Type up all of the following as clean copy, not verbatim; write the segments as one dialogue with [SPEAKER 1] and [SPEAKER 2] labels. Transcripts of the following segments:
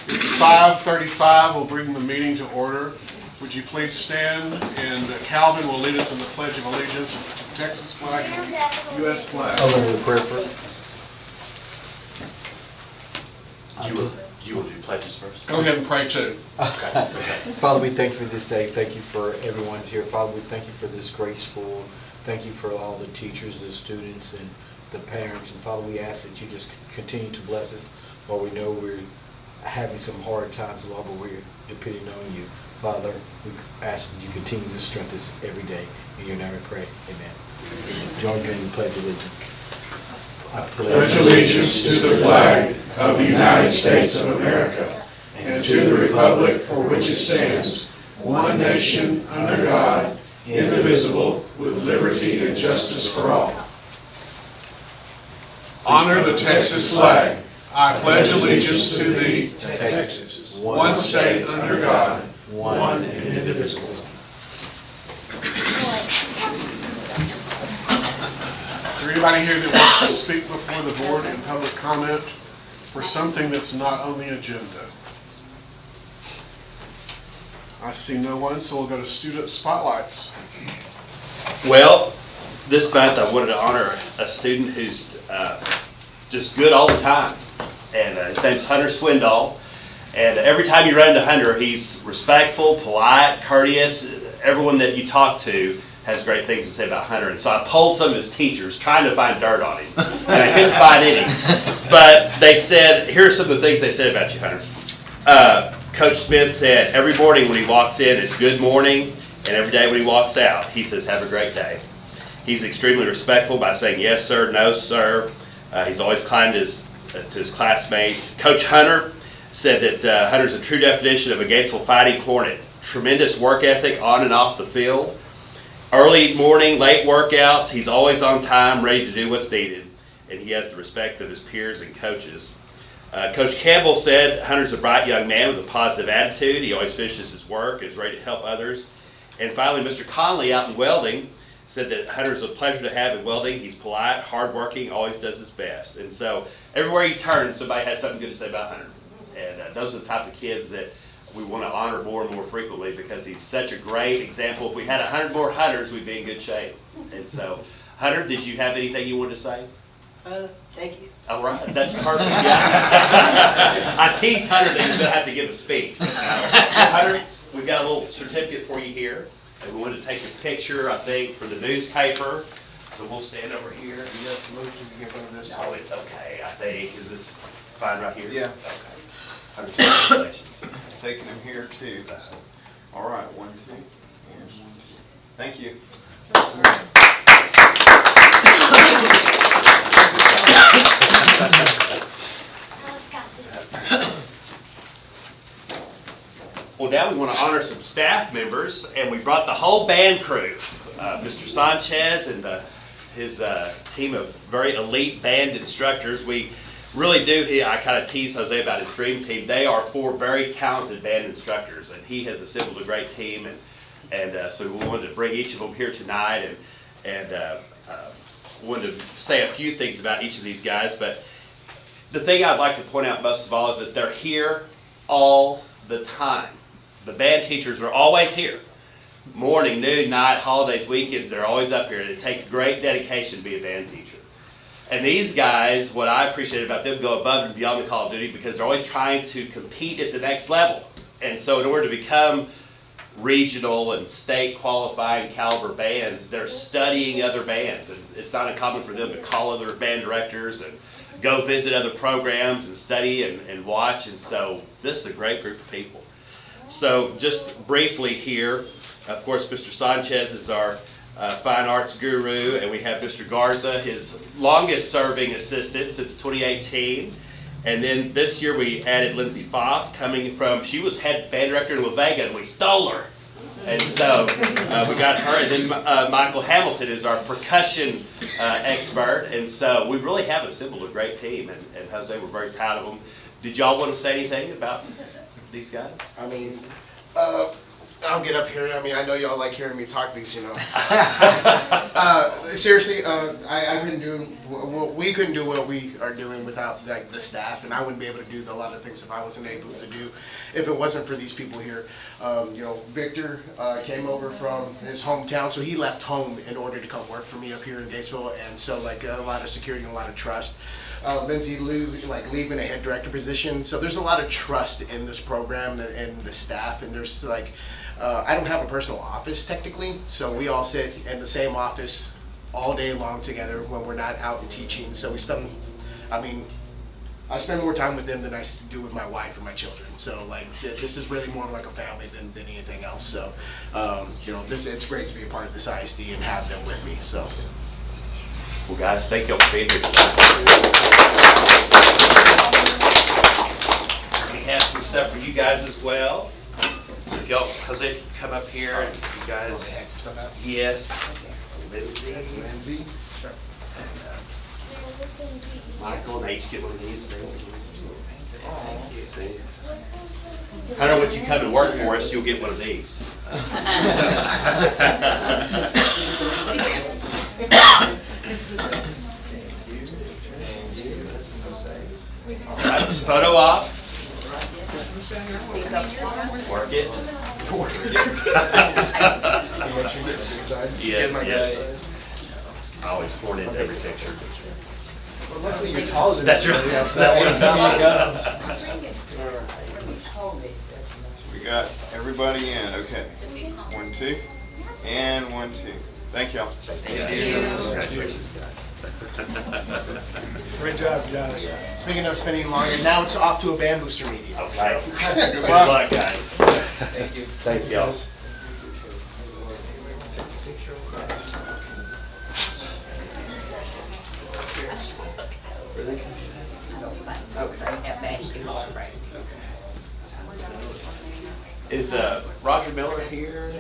[SPEAKER 1] It's 5:35. We'll bring the meeting to order. Would you please stand, and Calvin will lead us in the Pledge of Allegiance to the Texas flag and the U.S. flag.
[SPEAKER 2] I'll go to the prayer for
[SPEAKER 3] You will do pledges first?
[SPEAKER 1] Go ahead and pray too.
[SPEAKER 3] Okay.
[SPEAKER 2] Father, we thank you for this day. Thank you for everyone's here. Father, we thank you for this great school. Thank you for all the teachers, the students, and the parents. And Father, we ask that you just continue to bless us. While we know we're having some hard times, Lord, but we're depending on you. Father, we ask that you continue to strengthen us every day. In your name we pray. Amen. Join me in the Pledge of Allegiance. I
[SPEAKER 4] pledge allegiance to the flag of the United States of America and to the republic for which it stands, one nation under God, indivisible, with liberty and justice for all.
[SPEAKER 1] Honor the Texas flag. I pledge allegiance to thee, Texas, one state under God, one and indivisible. Is there anybody here that wants to speak before the board in public comment for something that's not on the agenda? I see no one, so we'll go to student spotlights.
[SPEAKER 3] Well, this month I wanted to honor a student who's just good all the time. And his name's Hunter Swindoll. And every time you run into Hunter, he's respectful, polite, courteous. Everyone that you talk to has great things to say about Hunter. And so I polled some of his teachers trying to find dirt on him. And I couldn't find any. But they said, here's some of the things they said about you, Hunter. Coach Smith said, every morning when he walks in, it's good morning. And every day when he walks out, he says, have a great day. He's extremely respectful by saying, yes, sir, no, sir. He's always kind to his classmates. Coach Hunter said that Hunter's a true definition of a Gatesville Fighting Hornet. Tremendous work ethic on and off the field. Early morning, late workouts. He's always on time, ready to do what's needed. And he has the respect of his peers and coaches. Coach Campbell said Hunter's a bright young man with a positive attitude. He always finishes his work, is ready to help others. And finally, Mr. Conley out in welding said that Hunter's a pleasure to have in welding. He's polite, hardworking, always does his best. And so everywhere you turn, somebody has something good to say about Hunter. And those are the type of kids that we want to honor more and more frequently because he's such a great example. If we had 100 more Hunters, we'd be in good shape. And so, Hunter, did you have anything you wanted to say?
[SPEAKER 5] Thank you.
[SPEAKER 3] All right, that's perfect. Yeah. I teased Hunter that he was going to have to give a speech. Hunter, we've got a little certificate for you here. And we wanted to take a picture, I think, for the newspaper. So we'll stand over here.
[SPEAKER 1] You have some motion to get rid of this?
[SPEAKER 3] No, it's okay, I think. Is this fine right here?
[SPEAKER 6] Yeah.
[SPEAKER 3] Okay. Hunter, congratulations.
[SPEAKER 6] Taking them here too. All right, 1, 2, and 1, 2. Thank you.
[SPEAKER 3] Well, now we want to honor some staff members, and we brought the whole band crew. Mr. Sanchez and his team of very elite band instructors. We really do, I kind of teased Jose about his dream team. They are 4 very talented band instructors, and he has assembled a great team. And so we wanted to bring each of them here tonight and wanted to say a few things about each of these guys. But the thing I'd like to point out most of all is that they're here all the time. The band teachers are always here. Morning, noon, night, holidays, weekends, they're always up here. It takes great dedication to be a band teacher. And these guys, what I appreciate about them, go above and beyond the call of duty because they're always trying to compete at the next level. And so in order to become regional and state qualifying caliber bands, they're studying other bands. And it's not uncommon for them to call other band directors and go visit other programs and study and watch. And so this is a great group of people. So just briefly here, of course, Mr. Sanchez is our fine arts guru, and we have Mr. Garza, his longest serving assistant since 2018. And then this year we added Lindsay Foff, coming from, she was head band director in La Vega, and we stole her. And so we got her, and then Michael Hamilton is our percussion expert. And so we really have assembled a great team, and Jose, we're very proud of them. Did y'all want to say anything about these guys?
[SPEAKER 1] I mean,
[SPEAKER 7] I'll get up here. I mean, I know y'all like hearing me talk because, you know. Seriously, I couldn't do, we couldn't do what we are doing without like the staff, and I wouldn't be able to do a lot of things if I wasn't able to do, if it wasn't for these people here. You know, Victor came over from his hometown, so he left home in order to come work for me up here in Gatesville, and so like a lot of security and a lot of trust. Lindsay leaving a head director position, so there's a lot of trust in this program and the staff, and there's like, I don't have a personal office technically, so we all sit in the same office all day long together when we're not out and teaching. So we spend, I mean, I spend more time with them than I do with my wife and my children. So like, this is really more like a family than anything else. So, you know, it's great to be a part of this ISD and have them with me. So.
[SPEAKER 3] Well, guys, thank y'all for being here tonight. We have some stuff for you guys as well. So if y'all, Jose, if you come up here and you guys.
[SPEAKER 7] They had some stuff out?
[SPEAKER 3] Yes. Lindsay.
[SPEAKER 7] That's Lindsay. Sure.
[SPEAKER 3] Michael, and I each get one of these things. Thank you. Thank you. Hunter, when you come to work for us, you'll get one of these. All right, photo op. Work it. Yes. I always poured into every picture.
[SPEAKER 7] Well, luckily you're taller than
[SPEAKER 3] That's right.
[SPEAKER 6] We got everybody in, okay. 1, 2, and 1, 2. Thank y'all.
[SPEAKER 3] Congratulations, guys.
[SPEAKER 7] Great job, guys. Speaking of spending longer, now it's off to a band booster meeting.
[SPEAKER 3] Okay. Good luck, guys.
[SPEAKER 7] Thank you.
[SPEAKER 3] Thank y'all. Is Roger Miller here?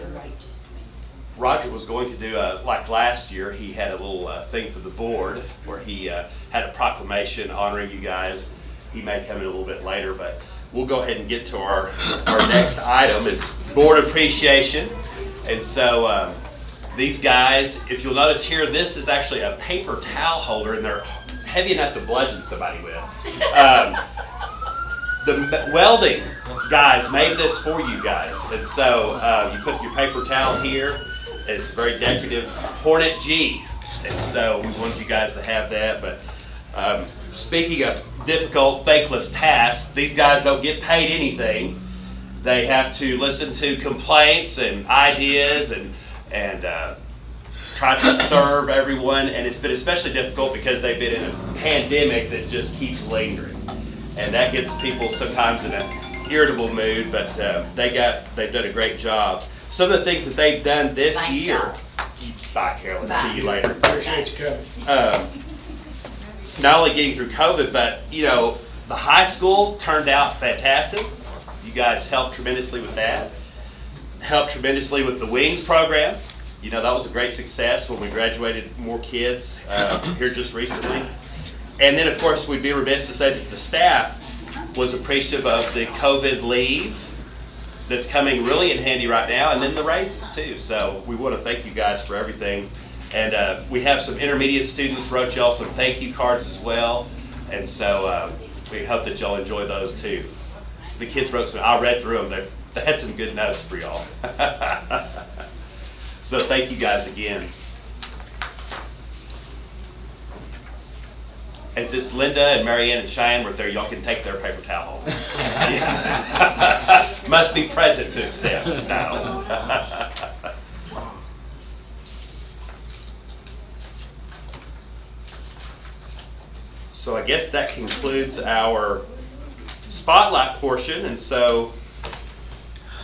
[SPEAKER 3] Roger was going to do, like last year, he had a little thing for the board where he had a proclamation honoring you guys. He may come in a little bit later, but we'll go ahead and get to our next item is board appreciation. And so these guys, if you'll notice here, this is actually a paper towel holder, and they're heavy enough to bludgeon somebody with. The welding guys made this for you guys, and so you put your paper towel here. It's a very decorative Hornet G, and so we wanted you guys to have that. But speaking of difficult, thankless tasks, these guys don't get paid anything. They have to listen to complaints and ideas and try to serve everyone, and it's been especially difficult because they've been in a pandemic that just keeps lingering. And that gets people sometimes in an irritable mood, but they've done a great job. Some of the things that they've done this year. Bye, Carolyn. See you later.
[SPEAKER 7] Appreciate you coming.
[SPEAKER 3] Not only getting through COVID, but you know, the high school turned out fantastic. You guys helped tremendously with that. Helped tremendously with the Wings program. You know, that was a great success when we graduated more kids here just recently. And then, of course, we'd be remiss to say that the staff was appreciative of the COVID leave that's coming really in handy right now, and then the raises too. So we want to thank you guys for everything. And we have some intermediate students wrote y'all some thank you cards as well. And so we hope that y'all enjoy those too. The kids wrote some, I read through them. They had some good notes for y'all. So thank you guys again. And since Linda and Marianne and Cheyenne were there, y'all can take their paper towel home. Must be present to accept. No. So I guess that concludes our spotlight portion. And so,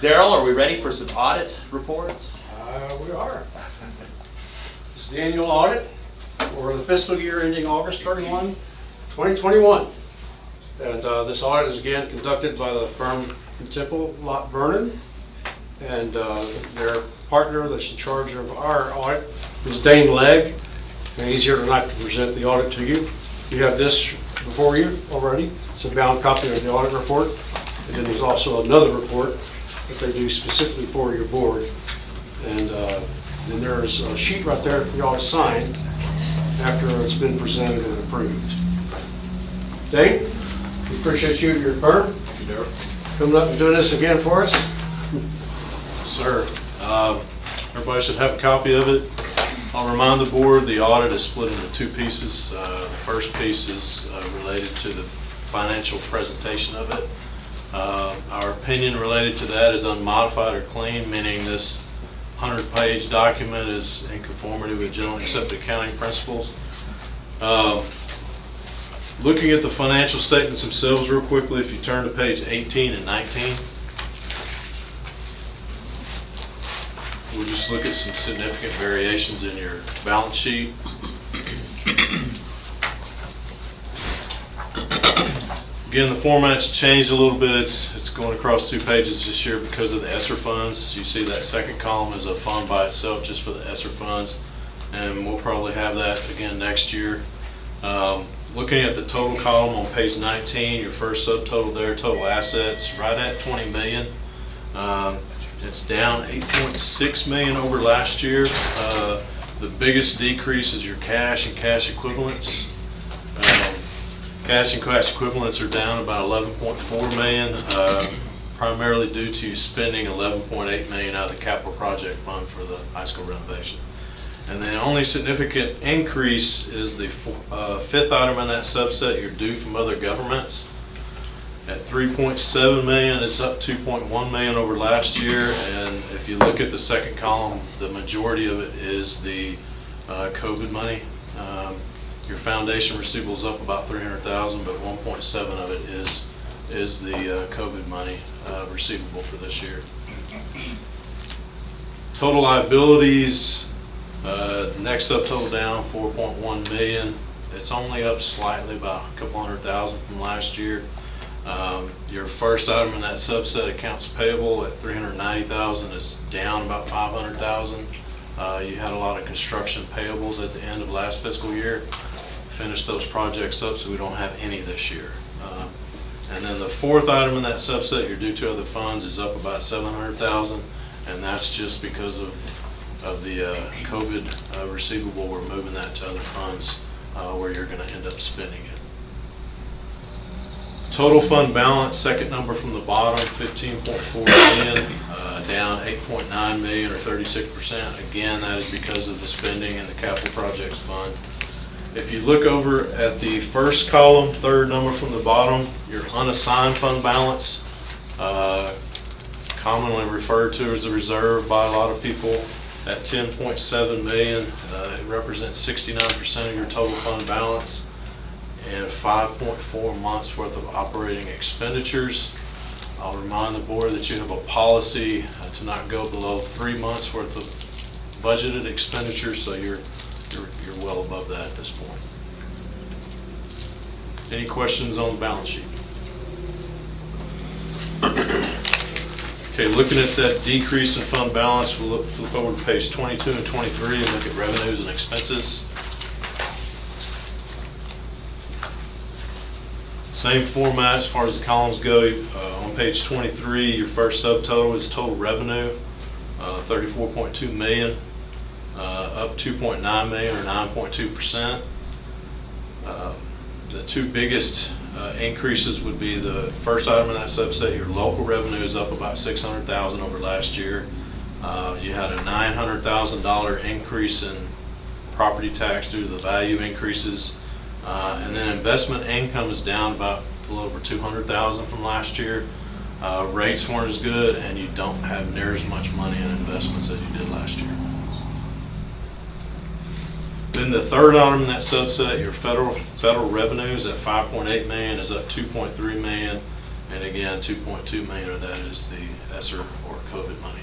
[SPEAKER 3] Daryl, are we ready for some audit reports?
[SPEAKER 8] We are. This is the annual audit for the fiscal year ending August 31, 2021. And this audit is again conducted by the firm in Temple, Lott Vernon. And their partner that's in charge of our audit is Dane Legg. And he's here tonight to present the audit to you. You have this before you already. It's a bound copy of the audit report. And then there's also another report that they do specifically for your board. And then there's a sheet right there for y'all to sign after it's been presented and approved. Dane, we appreciate you and your firm coming up and doing this again for us.
[SPEAKER 9] Sir, everybody should have a copy of it. I'll remind the board the audit is split into two pieces. The first piece is related to the financial presentation of it. Our opinion related to that is unmodified or clean, meaning this 100-page document is in conformity with generally accepted accounting principles. Looking at the financial statements themselves real quickly, if you turn to page 18 and 19, we'll just look at some significant variations in your balance sheet. Again, the format's changed a little bit. It's going across 2 pages this year because of the ESSER funds. You see that second column is a fund by itself just for the ESSER funds, and we'll probably have that again next year. Looking at the total column on page 19, your first subtotal there, total assets, right at 20 million. It's down 8.6 million over last year. The biggest decrease is your cash and cash equivalents. Cash and cash equivalents are down about 11.4 million, primarily due to spending 11.8 million out of the capital project fund for the high school renovation. And the only significant increase is the fifth item in that subset, your due from other governments. At 3.7 million, it's up 2.1 million over last year. And if you look at the second column, the majority of it is the COVID money. Your foundation receivable is up about 300,000, but 1.7 of it is the COVID money receivable for this year. Total liabilities, next subtotal down 4.1 million. It's only up slightly, about a couple 100,000 from last year. Your first item in that subset, accounts payable at 390,000, is down about 500,000. You had a lot of construction payables at the end of last fiscal year. Finished those projects up, so we don't have any this year. And then the fourth item in that subset, your due to other funds, is up about 700,000, and that's just because of the COVID receivable. We're moving that to other funds where you're going to end up spending it. Total fund balance, second number from the bottom, 15.4 million, down 8.9 million or 36%. Again, that is because of the spending in the capital projects fund. If you look over at the first column, third number from the bottom, your unassigned fund balance, commonly referred to as the reserve by a lot of people, at 10.7 million. It represents 69% of your total fund balance and 5.4 months worth of operating expenditures. I'll remind the board that you have a policy to not go below 3 months worth of budgeted expenditures, so you're well above that at this point. Any questions on the balance sheet? Okay, looking at that decrease in fund balance, we'll flip over to page 22 and 23 and look at revenues and expenses. Same format as far as the columns go. On page 23, your first subtotal is total revenue, 34.2 million. Up 2.9 million or 9.2%. The two biggest increases would be the first item in that subset. Your local revenue is up about 600,000 over last year. You had a $900,000 increase in property tax due to the value increases, and then investment income is down about a little over 200,000 from last year. Rates weren't as good, and you don't have near as much money in investments as you did last year. Then the third item in that subset, your federal revenues at 5.8 million is up 2.3 million, and again 2.2 million of that is the ESSER or COVID money.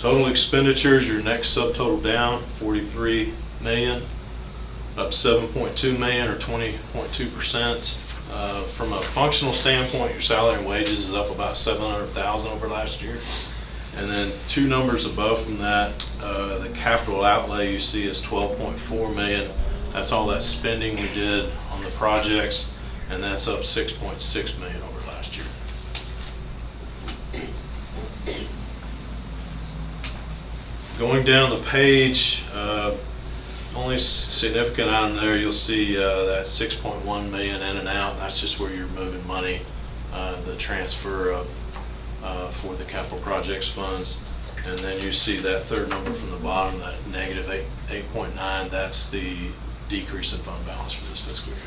[SPEAKER 9] Total expenditures, your next subtotal down 43 million, up 7.2 million or 20.2%. From a functional standpoint, your salary and wages is up about 700,000 over last year. And then two numbers above from that, the capital outlay you see is 12.4 million. That's all that spending we did on the projects, and that's up 6.6 million over last year. Going down the page, only significant item there, you'll see that 6.1 million in and out. That's just where you're moving money, the transfer of for the capital projects funds. And then you see that third number from the bottom, that negative 8.9. That's the decrease in fund balance for this fiscal year.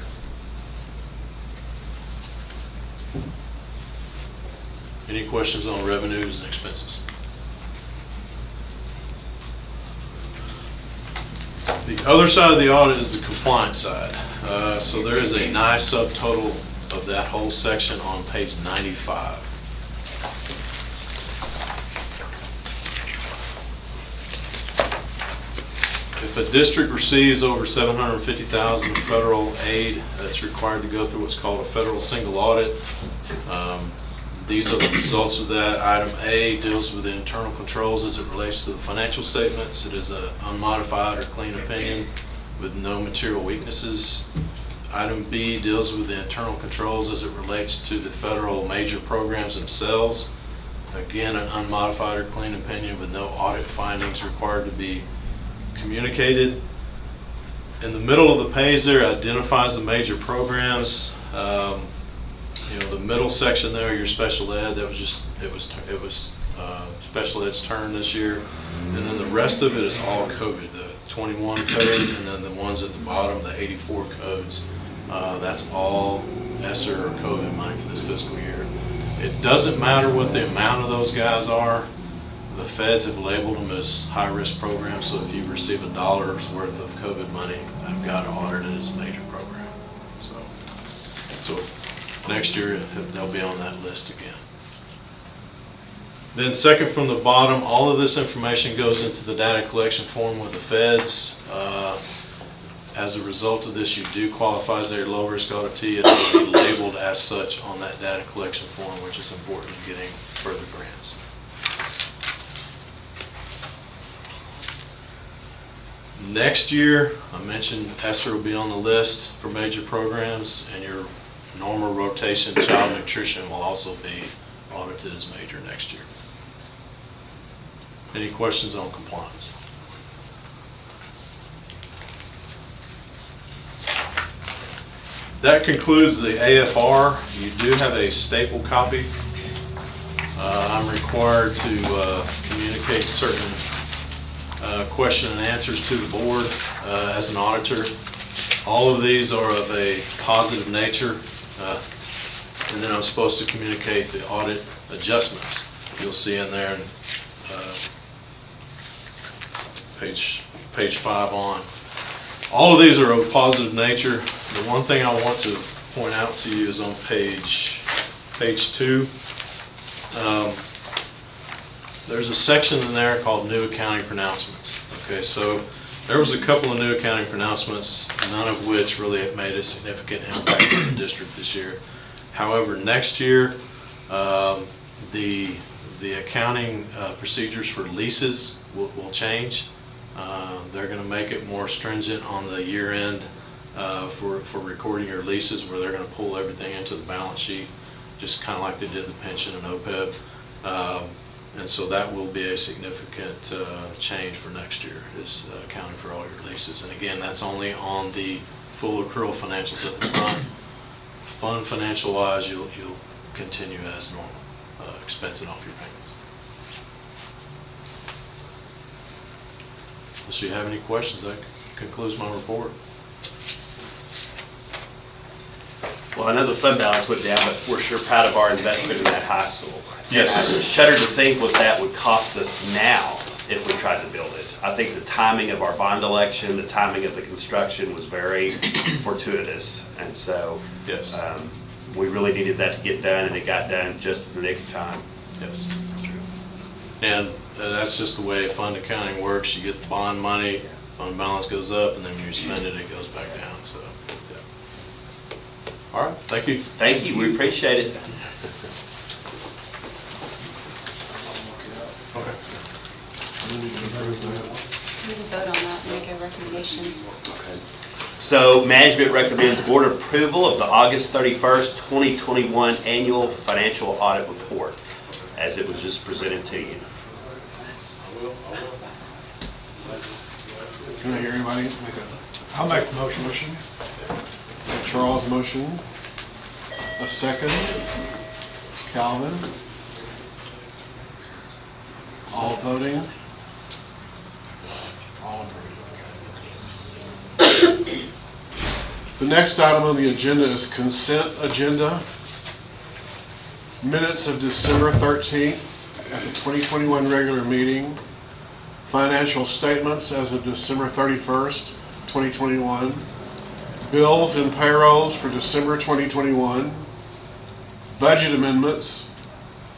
[SPEAKER 9] Any questions on revenues and expenses? The other side of the audit is the compliance side. So there is a nice subtotal of that whole section on page 95. If a district receives over $750,000 federal aid, that's required to go through what's called a federal single audit. These are the results of that. Item A deals with the internal controls as it relates to the financial statements. It is an unmodified or clean opinion with no material weaknesses. Item B deals with the internal controls as it relates to the federal major programs themselves. Again, an unmodified or clean opinion with no audit findings required to be communicated. In the middle of the page there identifies the major programs. The middle section there, your special ed, that was just it was special ed's turn this year, and then the rest of it is all COVID, the 21 code, and then the ones at the bottom, the 84 codes. That's all ESSER or COVID money for this fiscal year. It doesn't matter what the amount of those guys are. The feds have labeled them as high-risk programs, so if you receive $1 worth of COVID money, I've got to audit it as a major program. So next year, they'll be on that list again. Then second from the bottom, all of this information goes into the data collection form with the feds. As a result of this, you do qualify as a low-risk auditee, and it will be labeled as such on that data collection form, which is important in getting further grants. Next year, I mentioned ESSER will be on the list for major programs, and your normal rotation child nutrition will also be audited as major next year. Any questions on compliance? That concludes the AFR. You do have a staple copy. I'm required to communicate certain question and answers to the board as an auditor. All of these are of a positive nature, and then I'm supposed to communicate the audit adjustments. You'll see in there, page 5 on. All of these are of positive nature. The one thing I want to point out to you is on page 2. There's a section in there called new accounting pronouncements. Okay, so there was a couple of new accounting pronouncements, none of which really have made a significant impact on the district this year. However, next year, the accounting procedures for leases will change. They're going to make it more stringent on the year end for recording your leases, where they're going to pull everything into the balance sheet, just kind of like they did the pension and OPEB. And so that will be a significant change for next year, is accounting for all your leases. And again, that's only on the full accrual financials at the front. Fund financial wise, you'll continue as normal, expensing off your payments. Unless you have any questions, that concludes my report.
[SPEAKER 3] Well, I know the fund balance went down, but we're sure proud of our investment in that high school.
[SPEAKER 9] Yes.
[SPEAKER 3] I shudder to think what that would cost us now if we tried to build it. I think the timing of our bond election, the timing of the construction was very fortuitous. And so
[SPEAKER 9] Yes.
[SPEAKER 3] We really needed that to get done, and it got done just at the nick of time.
[SPEAKER 9] Yes. And that's just the way fund accounting works. You get the bond money, fund balance goes up, and then when you spend it, it goes back down. So, yeah. All right. Thank you.
[SPEAKER 3] Thank you. We appreciate it.
[SPEAKER 9] Okay.
[SPEAKER 10] We can vote on that and make a recommendation.
[SPEAKER 3] Okay. So management recommends board approval of the August 31st, 2021 annual financial audit report as it was just presented to you.
[SPEAKER 1] Can I hear anybody make
[SPEAKER 8] I'll make the motion.
[SPEAKER 1] a Charles motion? A second? Calvin? All voting? All agreed. The next item on the agenda is consent agenda. Minutes of December 13th at the 2021 regular meeting. Financial statements as of December 31st, 2021. Bills and payrolls for December 2021. Budget amendments.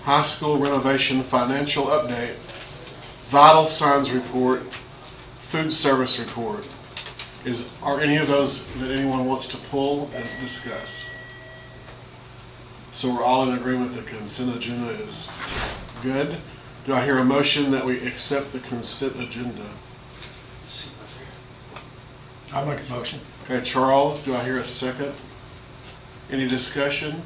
[SPEAKER 1] High school renovation financial update. Vital signs report. Food service report. Are any of those that anyone wants to pull and discuss? So we're all in agreement the consent agenda is good. Do I hear a motion that we accept the consent agenda?
[SPEAKER 8] I'll make the motion.
[SPEAKER 1] Okay, Charles, do I hear a second? Any discussion?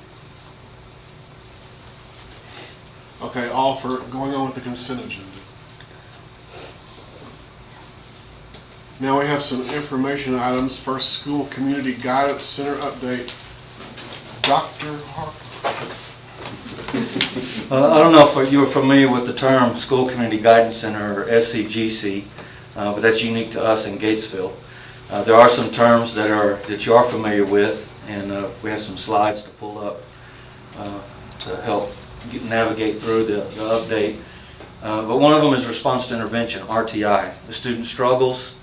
[SPEAKER 1] Okay, all for going on with the consent agenda. Now we have some information items. First, School Community Guidance Center update. Dr. Harper.
[SPEAKER 11] I don't know if you are familiar with the term School Community Guidance Center, or Scgc, but that's unique to us in Gatesville. There are some terms that you are familiar with, and we have some slides to pull up to help navigate through the update. But one of them is response to intervention, RTI. The student struggles,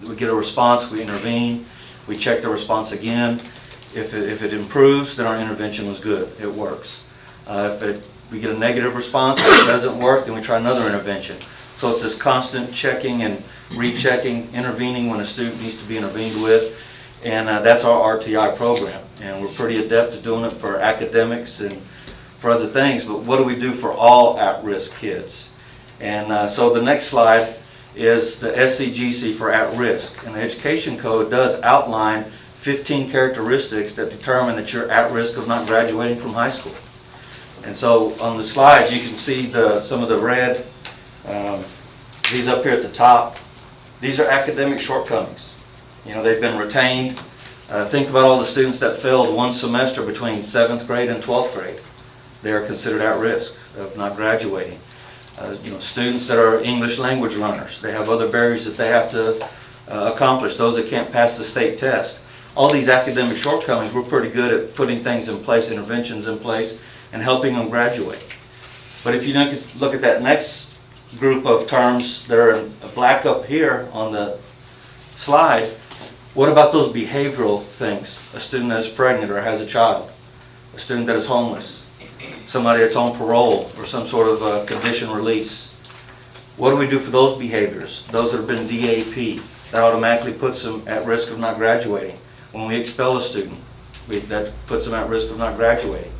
[SPEAKER 11] we get a response, we intervene, we check the response again. If it improves, then our intervention was good, it works. If we get a negative response, if it doesn't work, then we try another intervention. So it's this constant checking and rechecking, intervening when a student needs to be intervened with, and that's our RTI program. And we're pretty adept at doing it for academics and for other things, but what do we do for all at-risk kids? And so the next slide is the Scgc for at-risk. And the Education Code does outline 15 characteristics that determine that you're at risk of not graduating from high school. And so on the slides you can see some of the red, these up here at the top. These are academic shortcomings. You know, they've been retained. Think about all the students that failed one semester between 7th grade and 12th grade. They are considered at risk of not graduating. Students that are English language runners, they have other barriers that they have to accomplish, those that can't pass the state test. All these academic shortcomings, we're pretty good at putting things in place, interventions in place, and helping them graduate. But if you look at that next group of terms that are in black up here on the slide, what about those behavioral things? A student that is pregnant or has a child, a student that is homeless, somebody that's on parole or some sort of condition release. What do we do for those behaviors? Those that have been DAP, that automatically puts them at risk of not graduating. When we expel a student, that puts them at risk of not graduating.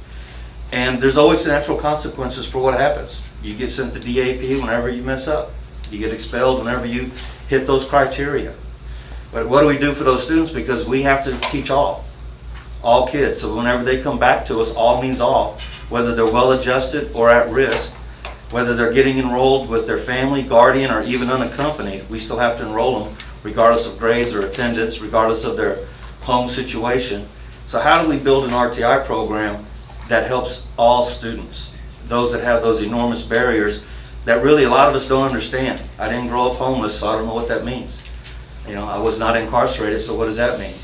[SPEAKER 11] And there's always natural consequences for what happens. You get sent to DAP whenever you mess up. You get expelled whenever you hit those criteria. But what do we do for those students? Because we have to teach all kids. So whenever they come back to us, all means all. Whether they're well adjusted or at risk, whether they're getting enrolled with their family, guardian, or even unaccompanied, we still have to enroll them regardless of grades or attendance, regardless of their home situation. So how do we build an RTI program that helps all students? Those that have those enormous barriers that really a lot of us don't understand. I didn't grow up homeless, so I don't know what that means. I was not incarcerated, so what does that mean?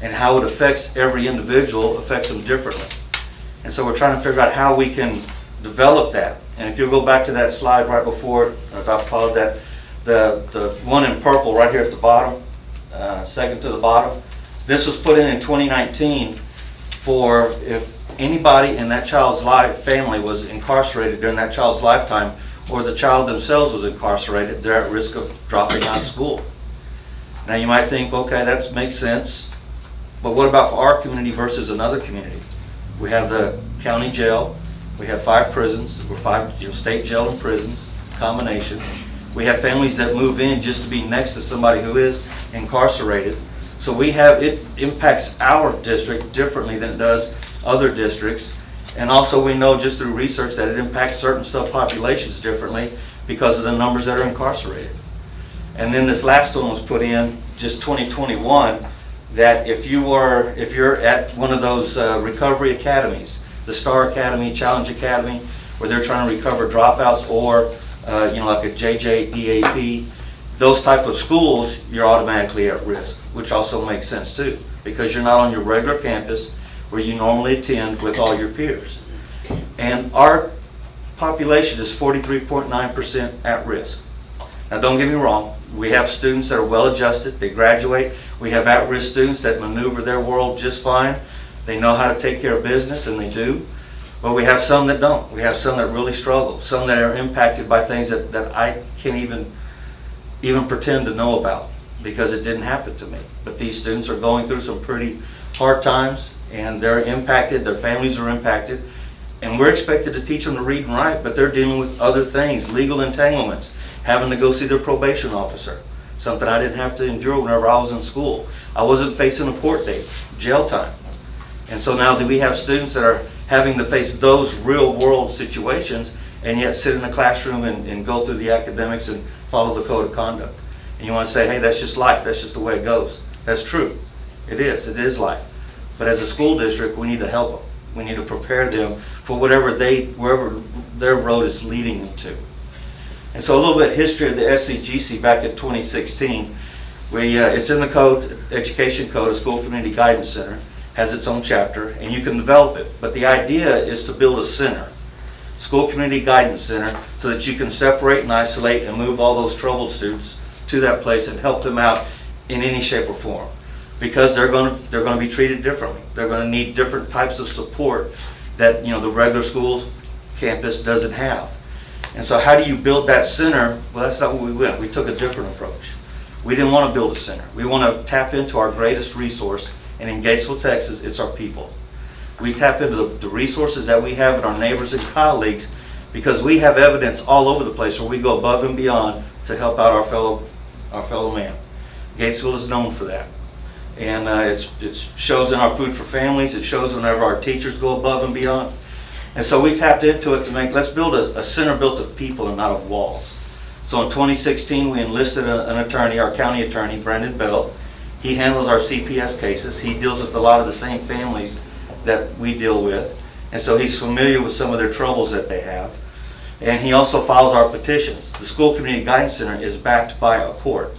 [SPEAKER 11] And how it affects every individual affects them differently. And so we're trying to figure out how we can develop that. And if you'll go back to that slide right before it, Dr. Pollard, that the one in purple right here at the bottom, second to the bottom, this was put in 2019 for if anybody in that child's family was incarcerated during that child's lifetime, or the child themselves was incarcerated, they're at risk of dropping out of school. Now you might think, okay, that makes sense, but what about for our community versus another community? We have the county jail, we have 5 prisons, we're 5 state jail and prisons, combination. We have families that move in just to be next to somebody who is incarcerated. So it impacts our district differently than it does other districts. And also we know just through research that it impacts certain subpopulations differently because of the numbers that are incarcerated. And then this last one was put in just 2021, that if you're at one of those recovery academies, the Starr Academy, Challenge Academy, where they're trying to recover dropouts, or like a JJDAP, those type of schools, you're automatically at risk, which also makes sense too, because you're not on your regular campus where you normally attend with all your peers. And our population is 43.9% at risk. Now don't get me wrong, we have students that are well adjusted, they graduate. We have at-risk students that maneuver their world just fine. They know how to take care of business, and they do. But we have some that don't. We have some that really struggle, some that are impacted by things that I can't even pretend to know about, because it didn't happen to me. But these students are going through some pretty hard times, and they're impacted, their families are impacted, and we're expected to teach them to read and write, but they're dealing with other things, legal entanglements, having to go see their probation officer, something I didn't have to endure whenever I was in school. I wasn't facing a court date, jail time. And so now that we have students that are having to face those real world situations, and yet sit in the classroom and go through the academics and follow the code of conduct. And you want to say, hey, that's just life, that's just the way it goes. That's true. It is life. But as a school district, we need to help them. We need to prepare them for wherever their road is leading them to. And so a little bit of history of the Scgc back in 2016. It's in the code, Education Code, a School Community Guidance Center, has its own chapter, and you can develop it. But the idea is to build a center, School Community Guidance Center, so that you can separate and isolate and move all those troubled students to that place and help them out in any shape or form. Because they're going to be treated differently. They're going to need different types of support that the regular school campus doesn't have. And so how do you build that center? Well, that's not what we went. We took a different approach. We didn't want to build a center. We want to tap into our greatest resource, and in Gatesville, Texas, it's our people. We tap into the resources that we have in our neighbors and colleagues, because we have evidence all over the place where we go above and beyond to help out our fellow man. Gatesville is known for that. And it shows in our Food for Families. It shows whenever our teachers go above and beyond. And so we tapped into it to let's build a center built of people and not of walls. So in 2016, we enlisted an attorney, our county attorney, Brandon Bell. He handles our CPS cases. He deals with a lot of the same families that we deal with. And so he's familiar with some of their troubles that they have. And he also files our petitions. The School Community Guidance Center is backed by a court.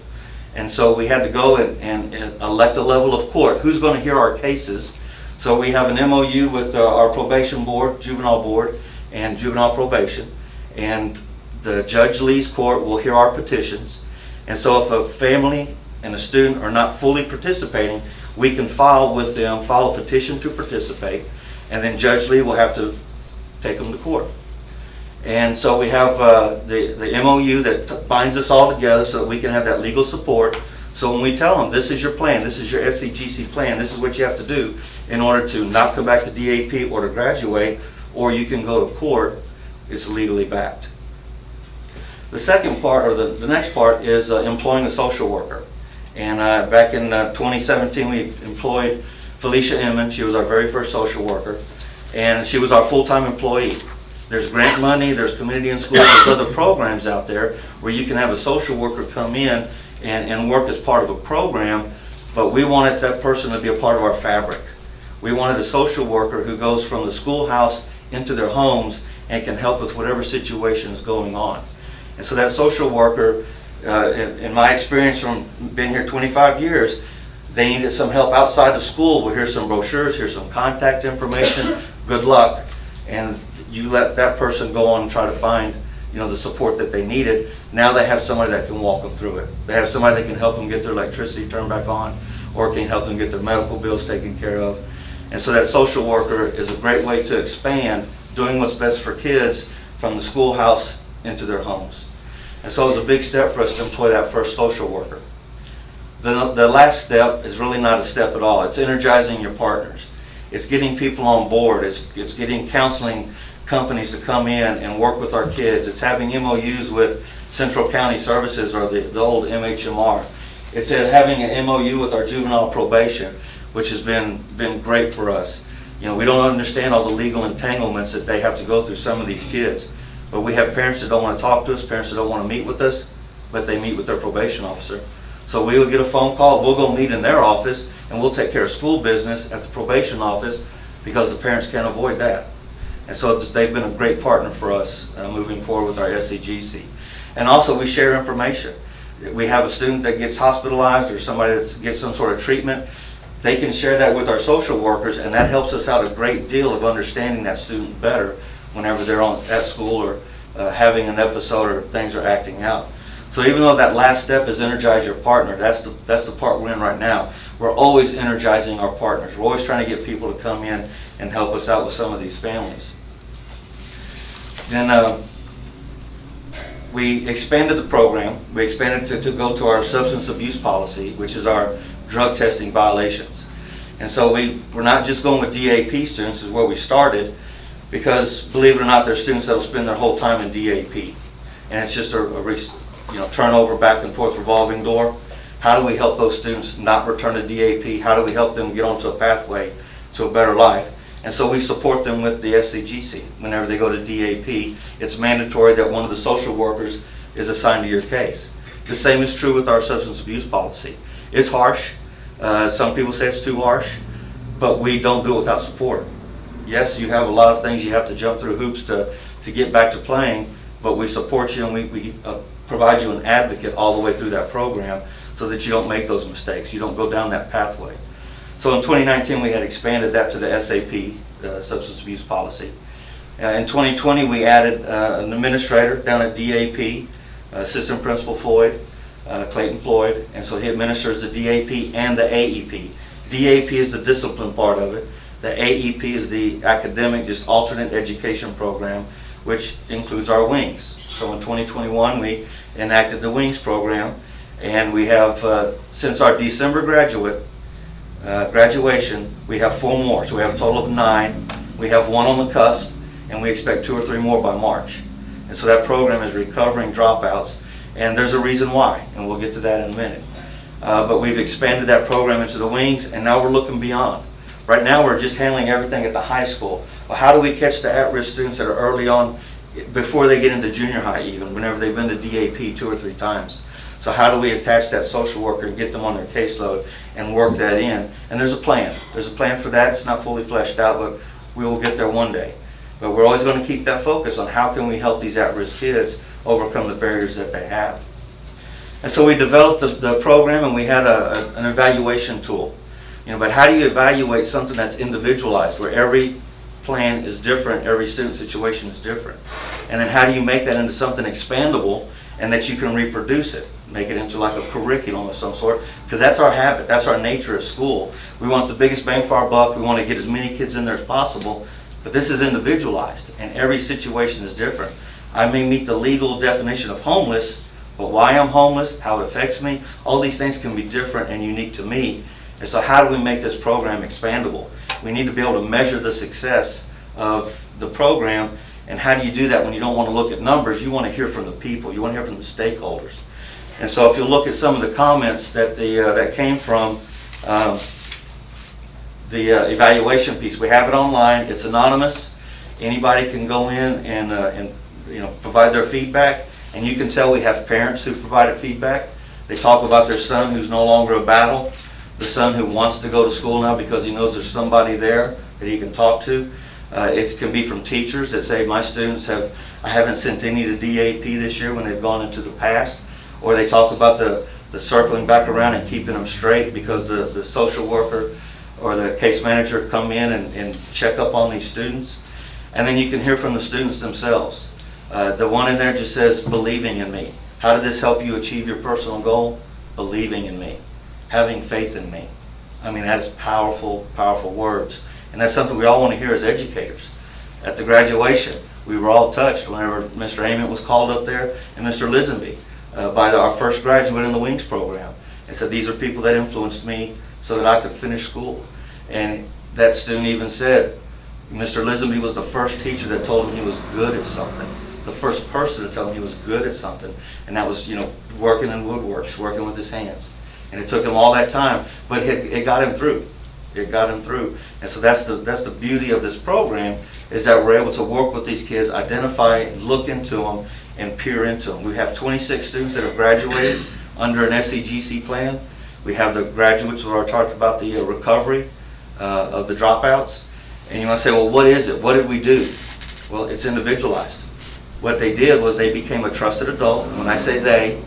[SPEAKER 11] And so we had to go and elect a level of court. Who's going to hear our cases? So we have an MOU with our probation board, juvenile board, and juvenile probation. And the Judge Lee's court will hear our petitions. And so if a family and a student are not fully participating, we can file a petition to participate, and then Judge Lee will have to take them to court. And so we have the MOU that binds us all together so that we can have that legal support. So when we tell them, this is your plan, this is your Scgc plan, this is what you have to do in order to not come back to DAP or to graduate, or you can go to court, it's legally backed. The second part, or the next part, is employing a social worker. And back in 2017, we employed Felicia Inman. She was our very first social worker, and she was our full-time employee. There's grant money, there's community and schools, there's other programs out there where you can have a social worker come in and work as part of a program, but we wanted that person to be a part of our fabric. We wanted a social worker who goes from the schoolhouse into their homes and can help with whatever situation is going on. And so that social worker, in my experience from being here 25 years, they needed some help outside of school. Well, here's some brochures, here's some contact information, good luck. And you let that person go on and try to find the support that they needed. Now they have somebody that can walk them through it. They have somebody that can help them get their electricity turned back on, or can help them get their medical bills taken care of. And so that social worker is a great way to expand doing what's best for kids from the schoolhouse into their homes. And so it was a big step for us to employ that first social worker. The last step is really not a step at all. It's energizing your partners. It's getting people on board. It's getting counseling companies to come in and work with our kids. It's having MOUs with Central County Services, or the old MHMR. It's having an MOU with our juvenile probation, which has been great for us. We don't understand all the legal entanglements that they have to go through, some of these kids. But we have parents that don't want to talk to us, parents that don't want to meet with us. but they meet with their probation officer. So we will get a phone call, we'll go meet in their office, and we'll take care of school business at the probation office because the parents can't avoid that. And so they've been a great partner for us moving forward with our Scgc. And also we share information. We have a student that gets hospitalized or somebody that gets some sort of treatment. They can share that with our social workers, and that helps us out a great deal of understanding that student better whenever they're at school or having an episode or things are acting out. So even though that last step is energize your partner, that's the part we're in right now. We're always energizing our partners. We're always trying to get people to come in and help us out with some of these families. Then we expanded the program. We expanded to go to our substance abuse policy, which is our drug testing violations. And so we're not just going with DAP students, is where we started, because believe it or not, there's students that will spend their whole time in DAP. And it's just a turnover back and forth revolving door. How do we help those students not return to DAP? How do we help them get onto a pathway to a better life? And so we support them with the Scgc. Whenever they go to DAP, it's mandatory that one of the social workers is assigned to your case. The same is true with our substance abuse policy. It's harsh. Some people say it's too harsh, but we don't do it without support. Yes, you have a lot of things you have to jump through hoops to get back to playing, but we support you and we provide you an advocate all the way through that program so that you don't make those mistakes. You don't go down that pathway. So in 2019, we had expanded that to the SAP, substance abuse policy. In 2020, we added an administrator down at DAP, Assistant Principal Floyd, Clayton Floyd, and so he administers the DAP and the AEP. DAP is the discipline part of it. The AEP is the academic, just alternate education program, which includes our wings. So in 2021, we enacted the wings program, and we have, since our December graduation, we have 4 more. So we have a total of 9. We have 1 on the cusp, and we expect 2 or 3 more by March. And so that program is recovering dropouts, and there's a reason why, and we'll get to that in a minute. But we've expanded that program into the wings, and now we're looking beyond. Right now we're just handling everything at the high school. Well, how do we catch the at-risk students that are early on, before they get into junior high even, whenever they've been to DAP 2 or 3 times? So how do we attach that social worker and get them on their caseload and work that in? And there's a plan. There's a plan for that. It's not fully fleshed out, but we will get there one day. But we're always going to keep that focus on how can we help these at-risk kids overcome the barriers that they have. And so we developed the program, and we had an evaluation tool. But how do you evaluate something that's individualized, where every plan is different, every student situation is different? And then how do you make that into something expandable and that you can reproduce it, make it into like a curriculum of some sort? Because that's our habit, that's our nature at school. We want the biggest bang for our buck, we want to get as many kids in there as possible, but this is individualized and every situation is different. I may meet the legal definition of homeless, but why I'm homeless, how it affects me, all these things can be different and unique to me. And so how do we make this program expandable? We need to be able to measure the success of the program. And how do you do that when you don't want to look at numbers? You want to hear from the people. You want to hear from the stakeholders. And so if you look at some of the comments that that came from the evaluation piece, we have it online. It's anonymous. Anybody can go in and provide their feedback. And you can tell we have parents who provided feedback. They talk about their son who's no longer a battle, the son who wants to go to school now because he knows there's somebody there that he can talk to. It can be from teachers that say, my students I haven't sent any to DAP this year when they've gone into the past. Or they talk about the circling back around and keeping them straight because the social worker or the case manager come in and check up on these students. And then you can hear from the students themselves. The one in there just says, believing in me. How did this help you achieve your personal goal? Believing in me. Having faith in me. I mean, that is powerful, powerful words. And that's something we all want to hear as educators. At the graduation, we were all touched whenever Mr. Ament was called up there and Mr. Lisenby by our first graduate in the Wings program. And said, these are people that influenced me so that I could finish school. And that student even said, Mr. Lisenby was the first teacher that told him he was good at something. The first person to tell him he was good at something. And that was, working in woodworks, working with his hands. And it took him all that time, but it got him through. It got him through. And so that's the beauty of this program, is that we're able to work with these kids, identify, look into them, and peer into them. We have 26 students that have graduated under an Scgc plan. We have the graduates where I talked about the recovery of the dropouts. And you want to say, well, what is it? What did we do? Well, it's individualized. What they did was they became a trusted adult. And when I say they,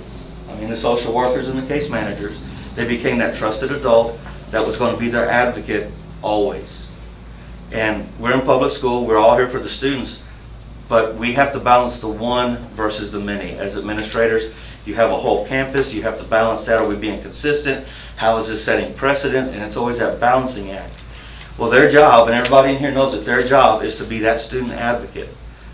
[SPEAKER 11] I mean the social workers and the case managers. They became that trusted adult that was going to be their advocate always. And we're in public school. We're all here for the students. But we have to balance the one versus the many. As administrators, you have a whole campus. You have to balance that. Are we being consistent? How is this setting precedent? And it's always that balancing act. Well, their job, and everybody in here knows that their job is to be that student advocate.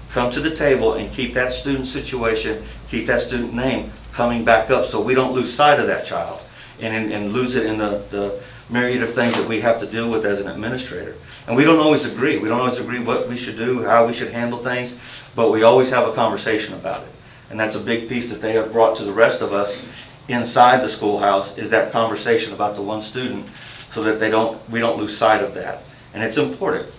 [SPEAKER 11] Come to the table and keep that student situation, keep that student name coming back up so we don't lose sight of that child and lose it in the myriad of things that we have to deal with as an administrator. And we don't always agree. We don't always agree what we should do, how we should handle things, but we always have a conversation about it. And that's a big piece that they have brought to the rest of us inside the schoolhouse, is that conversation about the one student, so that we don't lose sight of that. And it's important.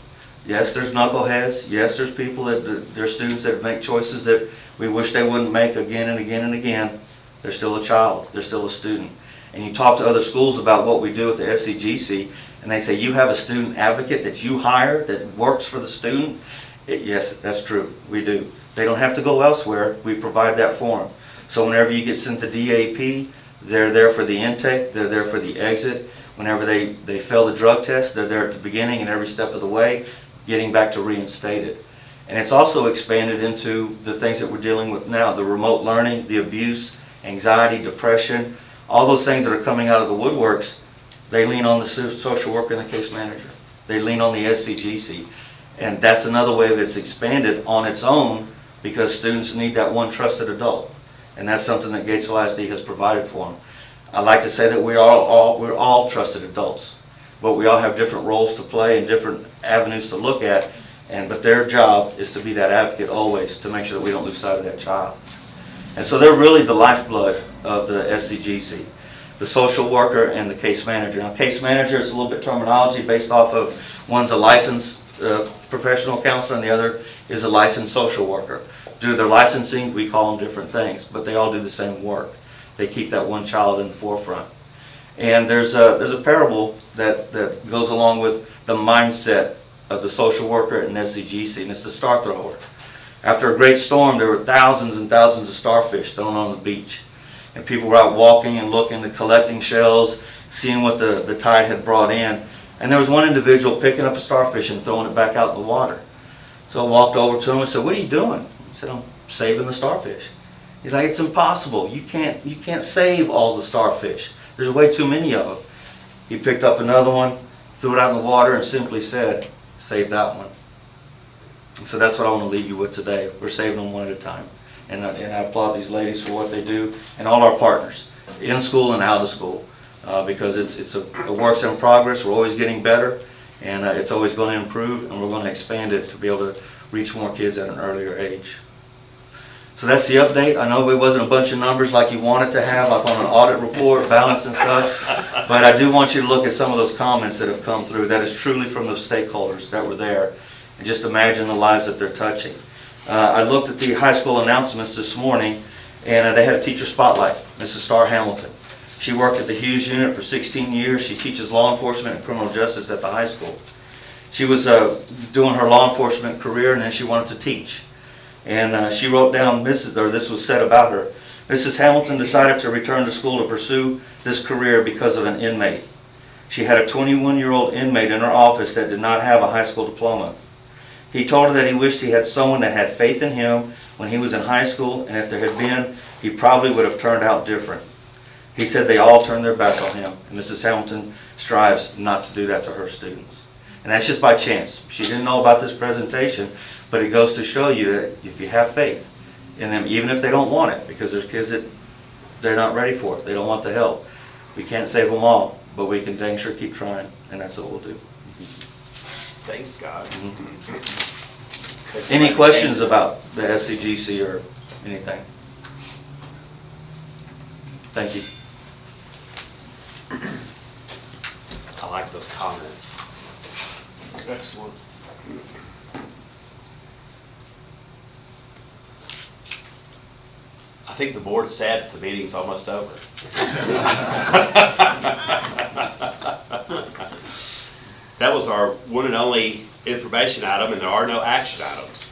[SPEAKER 11] Yes, there's knuckleheads. Yes, there's people there's students that make choices that we wish they wouldn't make again and again and again. They're still a child. They're still a student. And you talk to other schools about what we do at the Scgc, and they say, you have a student advocate that you hire that works for the student? Yes, that's true. We do. They don't have to go elsewhere. We provide that for them. So whenever you get sent to DAP, they're there for the intake. They're there for the exit. Whenever they fail the drug test, they're there at the beginning and every step of the way, getting back to reinstated. And it's also expanded into the things that we're dealing with now, the remote learning, the abuse, anxiety, depression, all those things that are coming out of the woodworks. They lean on the social worker and the case manager. They lean on the Scgc. And that's another way that it's expanded on its own, because students need that one trusted adult. And that's something that Gatesville ISD has provided for them. I like to say that we're all trusted adults, but we all have different roles to play and different avenues to look at. But their job is to be that advocate always, to make sure that we don't lose sight of that child. And so they're really the lifeblood of the Scgc, the social worker and the case manager. Now, case manager is a little bit terminology based off of one's a licensed professional counselor and the other is a licensed social worker. Due to their licensing, we call them different things, but they all do the same work. They keep that one child in the forefront. And there's a parable that goes along with the mindset of the social worker and Scgc, and it's the star thrower. After a great storm, there were thousands and thousands of starfish thrown on the beach. And people were out walking and looking and collecting shells, seeing what the tide had brought in. And there was one individual picking up a starfish and throwing it back out in the water. So I walked over to him and said, "What are you doing?" He said, "I'm saving the starfish." He's like, "It's impossible. You can't save all the starfish. There's way too many of them." He picked up another one, threw it out in the water, and simply said, "Save that one." And so that's what I want to leave you with today. We're saving them one at a time. And I applaud these ladies for what they do, and all our partners, in school and out of school, because it's a work in progress. We're always getting better, and it's always going to improve, and we're going to expand it to be able to reach more kids at an earlier age. So that's the update. I know it wasn't a bunch of numbers like you wanted to have, like on an audit report, balance and stuff, but I do want you to look at some of those comments that have come through. That is truly from the stakeholders that were there, and just imagine the lives that they're touching. I looked at the high school announcements this morning, and they had a teacher spotlight, Mrs. Starr Hamilton. She worked at the Hughes unit for 16 years. She teaches law enforcement and criminal justice at the high school. She was doing her law enforcement career, and then she wanted to teach. And she wrote down, this was said about her: "Mrs. Hamilton decided to return to school to pursue this career because of an inmate. She had a 21-year-old inmate in her office that did not have a high school diploma. He told her that he wished he had someone that had faith in him when he was in high school, and if there had been, he probably would have turned out different. He said they all turned their back on him, and Mrs. Hamilton strives not to do that to her students." And that's just by chance. She didn't know about this presentation, but it goes to show you that if you have faith in them, even if they don't want it, because there's kids that they're not ready for it, they don't want the help. We can't save them all, but we can dang sure keep trying, and that's what we'll do.
[SPEAKER 3] Thanks, Scott.
[SPEAKER 11] Any questions about the Scgc or anything? Thank you.
[SPEAKER 3] I like those comments.
[SPEAKER 1] Excellent.
[SPEAKER 3] think the board's sad that the meeting's almost over. That was our one and only information item, and there are no action items.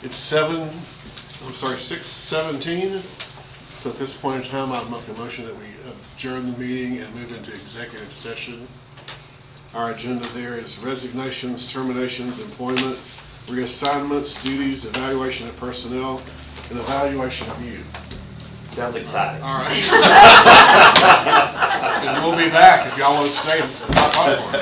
[SPEAKER 1] It's 6:17. So at this point in time, I'll make a motion that we adjourn the meeting and move into executive session. Our agenda there is resignations, terminations, employment, reassignments, duties, evaluation of personnel, and evaluation of you.
[SPEAKER 3] Sounds exciting.
[SPEAKER 1] All right. And we'll be back if y'all want to stay and pop popcorn.